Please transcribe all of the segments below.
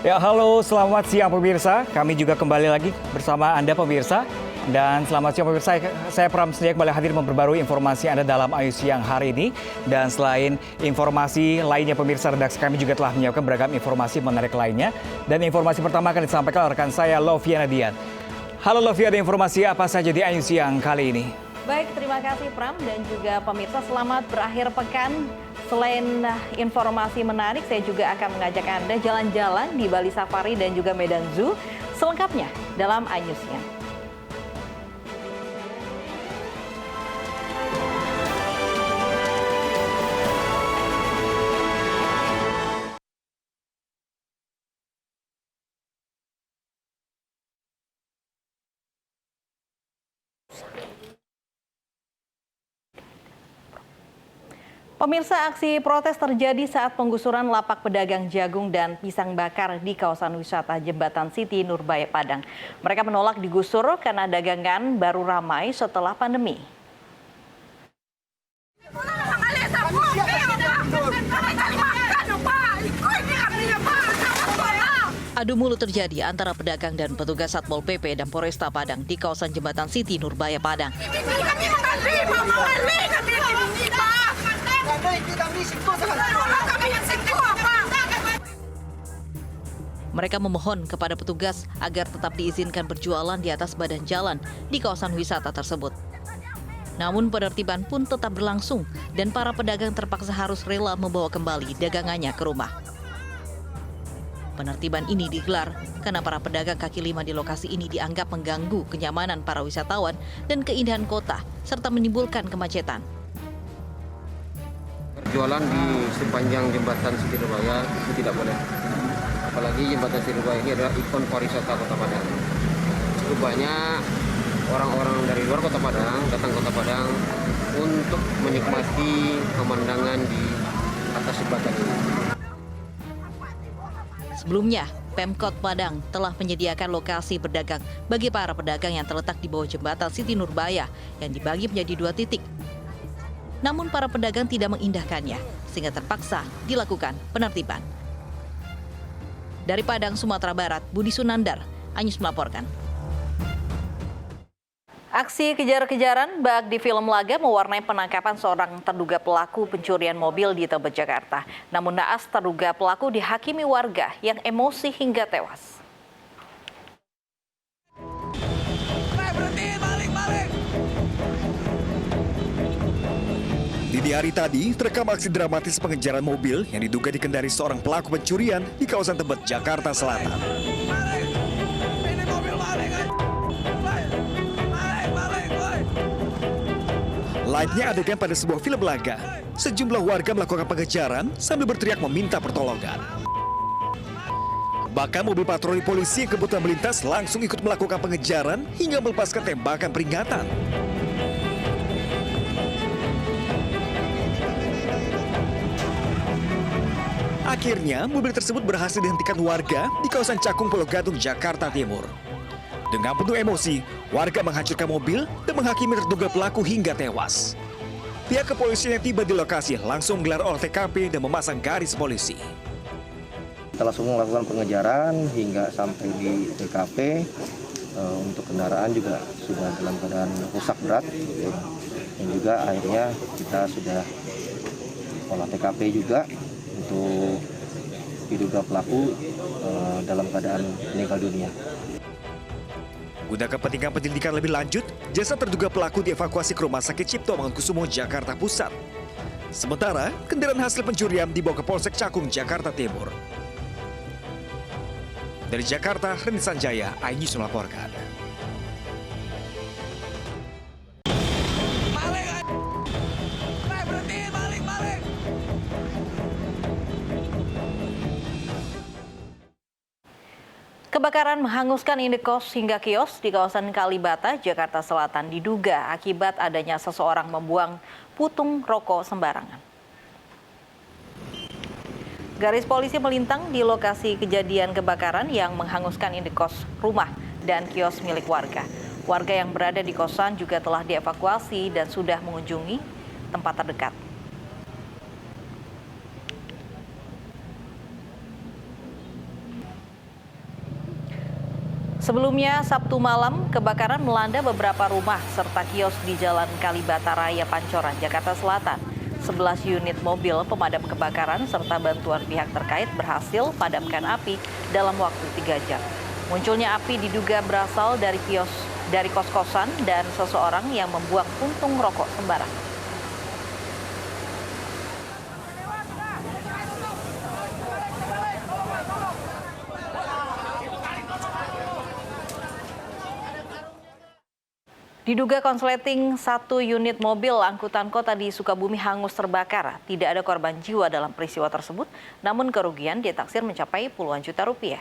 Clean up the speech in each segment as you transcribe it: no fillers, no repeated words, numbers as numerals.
Ya, halo, selamat siang pemirsa. Kami juga kembali lagi bersama Anda pemirsa. Dan selamat siang pemirsa, saya Pram Sedia kembali hadir memperbarui informasi Anda dalam Ayu Siang hari ini. Dan selain informasi lainnya pemirsa, redaksi kami juga telah menyiapkan beragam informasi menarik lainnya. Dan informasi pertama akan disampaikan oleh rekan saya, Loviana Dian. Halo Lovia, ada informasi apa saja di Ayu Siang kali ini? Baik, terima kasih Pram dan juga pemirsa, selamat berakhir pekan. Selain informasi menarik, saya juga akan mengajak Anda jalan-jalan di Bali Safari dan juga Medan Zoo. Selengkapnya dalam Ayu Siang. Pemirsa, aksi protes terjadi saat penggusuran lapak pedagang jagung dan pisang bakar di kawasan wisata Jembatan Siti Nurbaya Padang. Mereka menolak digusur karena dagangan baru ramai setelah pandemi. Adu mulut terjadi antara pedagang dan petugas Satpol PP dan Polresta Padang di kawasan Jembatan Siti Nurbaya Padang. Mereka memohon kepada petugas agar tetap diizinkan berjualan di atas badan jalan di kawasan wisata tersebut. Namun penertiban pun tetap berlangsung dan para pedagang terpaksa harus rela membawa kembali dagangannya ke rumah. Penertiban ini digelar karena para pedagang kaki lima di lokasi ini dianggap mengganggu kenyamanan para wisatawan dan keindahan kota serta menimbulkan kemacetan. Berjualan di sepanjang jembatan Siti Nurbaya itu tidak boleh. Apalagi jembatan Siti Nurbaya ini adalah ikon pariwisata Kota Padang. Cukup banyak orang-orang dari luar Kota Padang datang ke Kota Padang untuk menikmati pemandangan di atas jembatan ini. Sebelumnya, Pemkot Padang telah menyediakan lokasi berdagang bagi para pedagang yang terletak di bawah jembatan Siti Nurbaya yang dibagi menjadi 2 titik. Namun para pedagang tidak mengindahkannya, sehingga terpaksa dilakukan penertiban. Dari Padang, Sumatera Barat, Budi Sunandar, Anyus melaporkan. Aksi kejar-kejaran bak di film laga mewarnai penangkapan seorang terduga pelaku pencurian mobil di Tebet, Jakarta. Namun naas terduga pelaku dihakimi warga yang emosi hingga tewas. Dini hari tadi, terekam aksi dramatis pengejaran mobil yang diduga dikendari seorang pelaku pencurian di kawasan Tebet, Jakarta Selatan. Layaknya adegan pada sebuah film laga, sejumlah warga melakukan pengejaran sambil berteriak meminta pertolongan. Bahkan mobil patroli polisi yang kebetulan melintas langsung ikut melakukan pengejaran hingga melepaskan tembakan peringatan. Akhirnya, mobil tersebut berhasil dihentikan warga di kawasan Cakung, Pulau Gadung, Jakarta Timur. Dengan penuh emosi, warga menghancurkan mobil dan menghakimi terduga pelaku hingga tewas. Pihak kepolisian yang tiba di lokasi langsung menggelar olah TKP dan memasang garis polisi. Kita langsung melakukan pengejaran hingga sampai di TKP. Untuk kendaraan juga sudah dalam keadaan rusak berat. Dan juga akhirnya kita sudah olah TKP juga untuk diduga pelaku dalam keadaan meninggal dunia. Guna kepentingan penyelidikan lebih lanjut, jasad terduga pelaku dievakuasi ke Rumah Sakit Cipto Mangunkusumo, Jakarta Pusat. Sementara, kendaraan hasil pencurian dibawa ke Polsek Cakung, Jakarta Timur. Dari Jakarta, Reni Sanjaya, iNews melaporkan. Kebakaran menghanguskan indekos hingga kios di kawasan Kalibata, Jakarta Selatan diduga akibat adanya seseorang membuang putung rokok sembarangan. Garis polisi melintang di lokasi kejadian kebakaran yang menghanguskan indekos rumah dan kios milik warga. Warga yang berada di kosan juga telah dievakuasi dan sudah mengunjungi tempat terdekat. Sebelumnya, Sabtu malam, kebakaran melanda beberapa rumah serta kios di Jalan Kalibata Raya Pancoran, Jakarta Selatan. 11 unit mobil pemadam kebakaran serta bantuan pihak terkait berhasil padamkan api dalam waktu 3 jam. Munculnya api diduga berasal dari kos-kosan dan seseorang yang membuang puntung rokok sembarangan. Diduga konsleting 1 unit mobil angkutan kota di Sukabumi hangus terbakar. Tidak ada korban jiwa dalam peristiwa tersebut, namun kerugian ditaksir mencapai puluhan juta rupiah.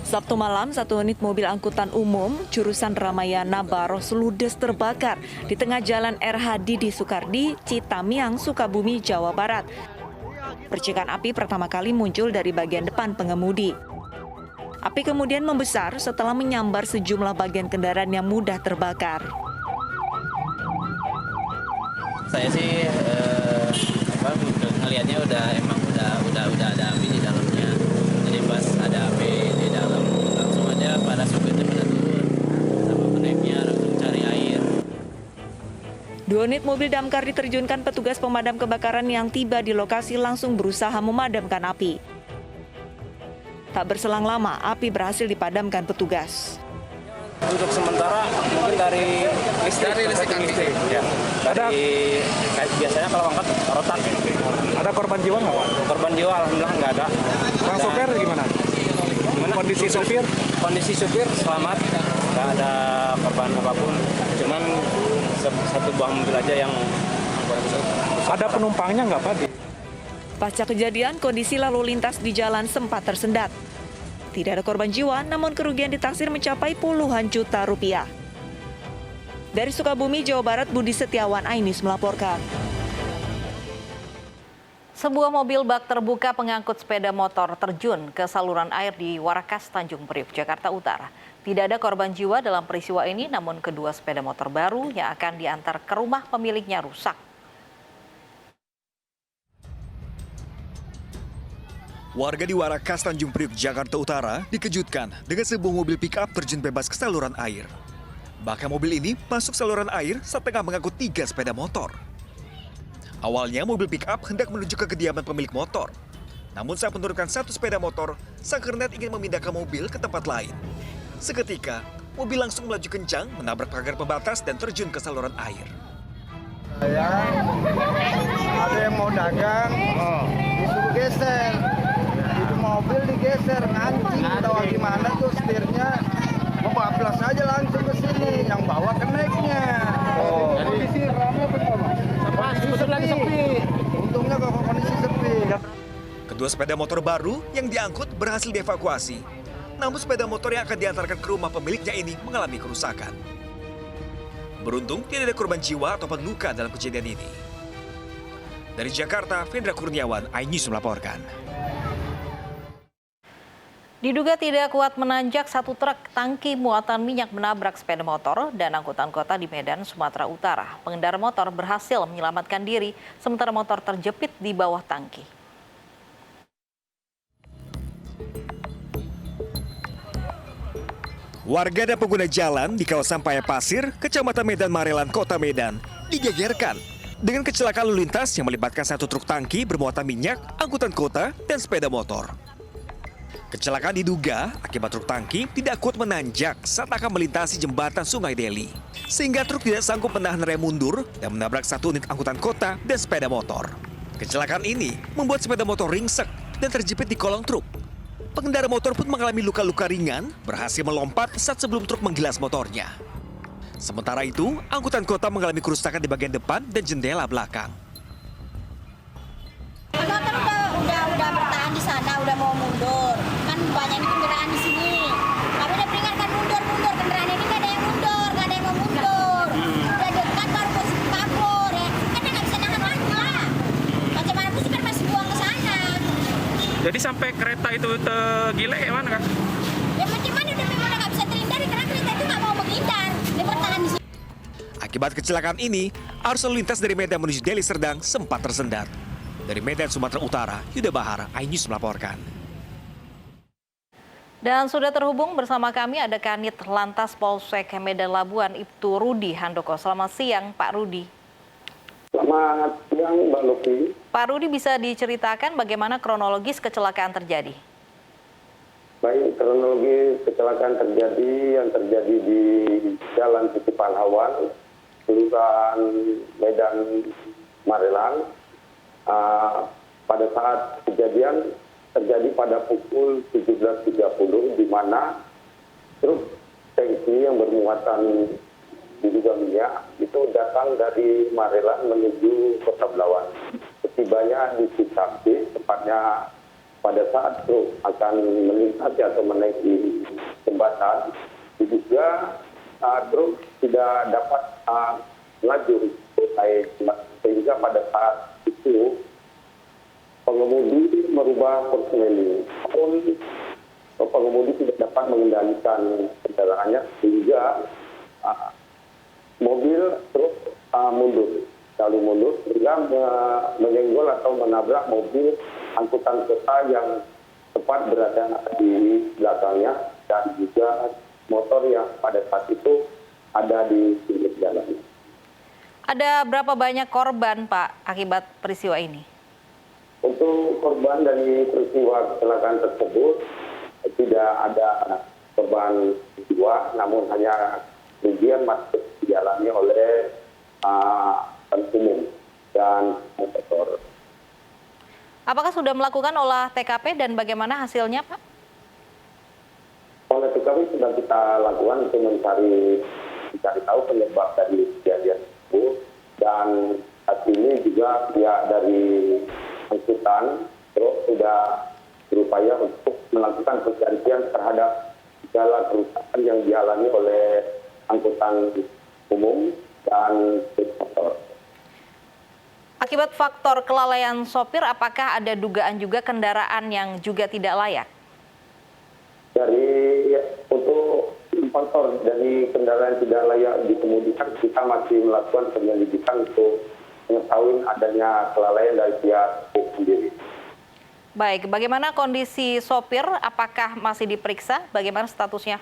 Sabtu malam, 1 unit mobil angkutan umum jurusan Ramayana Baros ludes terbakar di tengah jalan RH Didi Soekardi, Citamiang, Sukabumi, Jawa Barat. Percikan api pertama kali muncul dari bagian depan pengemudi. Api kemudian membesar setelah menyambar sejumlah bagian kendaraan yang mudah terbakar. Saya sih ngelihatnya udah ada api di dalamnya. Jadi pas ada api di dalam langsung aja para supirnya pada turun sama peneknya langsung cari air. 2 unit mobil damkar diterjunkan petugas pemadam kebakaran yang tiba di lokasi langsung berusaha memadamkan api. Tak berselang lama, api berhasil dipadamkan petugas. Untuk sementara mungkin dari listrik. Ya. Biasanya kalau angkat rotan. Ada korban jiwa nggak, Pak? Korban jiwa alhamdulillah nggak ada. Bang sopir gimana? Kondisi sopir? Kondisi supir selamat, nggak ada korban apapun. Cuman satu buah mobil aja yang Ada penumpangnya nggak, Pak? Pasca kejadian, kondisi lalu lintas di jalan sempat tersendat. Tidak ada korban jiwa, namun kerugian ditaksir mencapai puluhan juta rupiah. Dari Sukabumi, Jawa Barat, Budi Setiawan, iNews melaporkan. Sebuah mobil bak terbuka pengangkut sepeda motor terjun ke saluran air di Warakas, Tanjung Priok, Jakarta Utara. Tidak ada korban jiwa dalam peristiwa ini, namun kedua sepeda motor baru yang akan diantar ke rumah pemiliknya rusak. Warga di Warakas, Tanjung Priok, Jakarta Utara dikejutkan dengan sebuah mobil pick-up terjun bebas ke saluran air. Bahkan mobil ini masuk saluran air saat tengah mengangkut 3 sepeda motor. Awalnya mobil pick-up hendak menuju ke kediaman pemilik motor. Namun saat menurunkan 1 sepeda motor, sang kernet ingin memindahkan mobil ke tempat lain. Seketika, mobil langsung melaju kencang, menabrak pagar pembatas dan terjun ke saluran air. Ada yang mau dagang, disuruh geser. Itu mobil digeser, ngancing atau gimana tuh setirnya bablas aja langsung ke sini, yang bawa keneknya. Kondisi ramai betul, lagi sepi. Untungnya kalau kondisi sepi. Kedua sepeda motor baru yang diangkut berhasil dievakuasi. Namun sepeda motor yang akan diantarkan ke rumah pemiliknya ini mengalami kerusakan. Beruntung tidak ada korban jiwa ataupun luka dalam kejadian ini. Dari Jakarta, Vendra Kurniawan, iNews melaporkan. Diduga tidak kuat menanjak, 1 truk tangki muatan minyak menabrak sepeda motor dan angkutan kota di Medan, Sumatera Utara. Pengendara motor berhasil menyelamatkan diri, sementara motor terjepit di bawah tangki. Warga dan pengguna jalan di kawasan Paya Pasir, Kecamatan Medan Marelan, Kota Medan, digegerkan dengan kecelakaan lalu lintas yang melibatkan 1 truk tangki bermuatan minyak, angkutan kota, dan sepeda motor. Kecelakaan diduga akibat truk tangki tidak kuat menanjak saat akan melintasi jembatan Sungai Deli, sehingga truk tidak sanggup menahan rem mundur dan menabrak 1 unit angkutan kota dan sepeda motor. Kecelakaan ini membuat sepeda motor ringsek dan terjepit di kolong truk. Pengendara motor pun mengalami luka-luka ringan, berhasil melompat saat sebelum truk menggilas motornya. Sementara itu, angkutan kota mengalami kerusakan di bagian depan dan jendela belakang. Motor udah bertahan di sana, udah mau mundur. Kan banyak kendaraan di sini. Kami udah peringatkan mundur, kendaraan ini nggak ada yang mundur, nggak ada yang mau mundur. Udah dekat baru posisi kabur ya. Kan nggak bisa nahan lagi lah. Macam mana sih kan masih buang ke sana. Jadi sampai kereta itu tergile gimana kan? Ya macam mana udah memang nggak bisa terhindari karena kereta itu nggak mau menghindar. Dia bertahan di sini. Akibat kecelakaan ini, arus lalu lintas dari Medan menuju Deli Serdang sempat tersendat. Dari Medan, Sumatera Utara, Yuda Bahar, iNews melaporkan. Dan sudah terhubung bersama kami ada Kanit Lantas Polsek Medan Labuan, Ibtu Rudi Handoko. Selamat siang, Pak Rudi. Selamat siang, Mbak Luki. Pak Rudi, bisa diceritakan bagaimana kronologis kecelakaan terjadi? Baik, kronologi kecelakaan yang terjadi di Jalan Titipan Hawan, Kelurahan Medan Marelan. Pada saat kejadian terjadi pada pukul 17.30, di mana truk tangki yang bermuatan diduga minyak itu datang dari Marelan menuju Kota Belawan. Setibanya di Cikapsi, tepatnya pada saat truk akan melintasi atau menaiki jembatan, diduga truk tidak dapat melaju sehingga pada saat itu pengemudi merubah persneling. Pengemudi tidak dapat mengendalikan kendaraannya sehingga mobil truk mundur sehingga menyenggol atau menabrak mobil angkutan kota yang tepat berada di belakangnya dan juga motor yang pada saat itu ada di pinggir jalan. Ada berapa banyak korban, Pak, akibat peristiwa ini? Untuk korban dari peristiwa kecelakaan tersebut tidak ada korban jiwa, namun hanya kerugian masih dialami oleh umum dan motor. Apakah sudah melakukan olah TKP dan bagaimana hasilnya, Pak? Olah TKP sudah kita lakukan untuk mencari tahu penyebab dari kejadian itu, dan saat ini juga pihak dari angkutan truk sudah berupaya untuk melakukan penggantian terhadap segala kerusakan yang dialami oleh angkutan umum dan motor. Akibat faktor kelalaian sopir, apakah ada dugaan juga kendaraan yang juga tidak layak? Untuk faktor dari kendaraan tidak layak dikemudikan, kita masih melakukan penyelidikan untuk mengetahui adanya kelalaian dari pihak sendiri. Baik, bagaimana kondisi sopir? Apakah masih diperiksa? Bagaimana statusnya?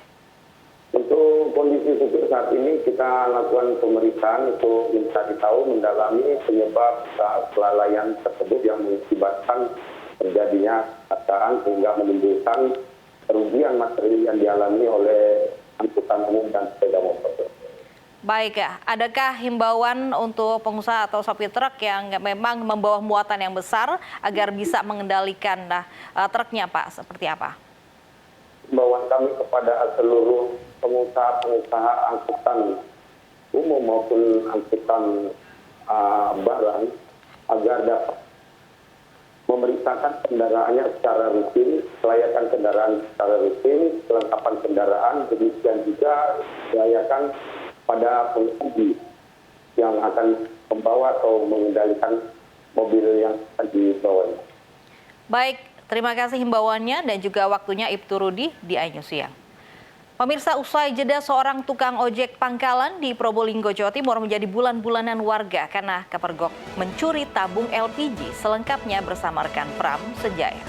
Untuk kondisi supir saat ini kita lakukan pemeriksaan untuk mencari tahu mendalami penyebab kelalaian tersebut yang mengakibatkan terjadinya kecelakaan sehingga menimbulkan kerugian materi yang dialami oleh angkutan umum dan sepeda motor. Baik, ya. Adakah himbauan untuk pengusaha atau sopir truk yang memang membawa muatan yang besar agar bisa mengendalikan truknya, Pak? Seperti apa? Himbauan kami kepada seluruh pengusaha angkutan umum maupun angkutan barang agar dapat memeriksakan kendaraannya secara rutin, kelayakan kendaraan secara rutin, kelengkapan kendaraan, demikian juga kelayakan pada pengemudi yang akan membawa atau mengendalikan mobil yang akan dibawanya. Baik, terima kasih himbauannya dan juga waktunya Ibtu Rudi di iNews Siang. Pemirsa, usai jeda seorang tukang ojek pangkalan di Probolinggo, Jawa Timur menjadi bulan-bulanan warga karena kepergok mencuri tabung LPG, selengkapnya bersama rekan Pram Senjaya.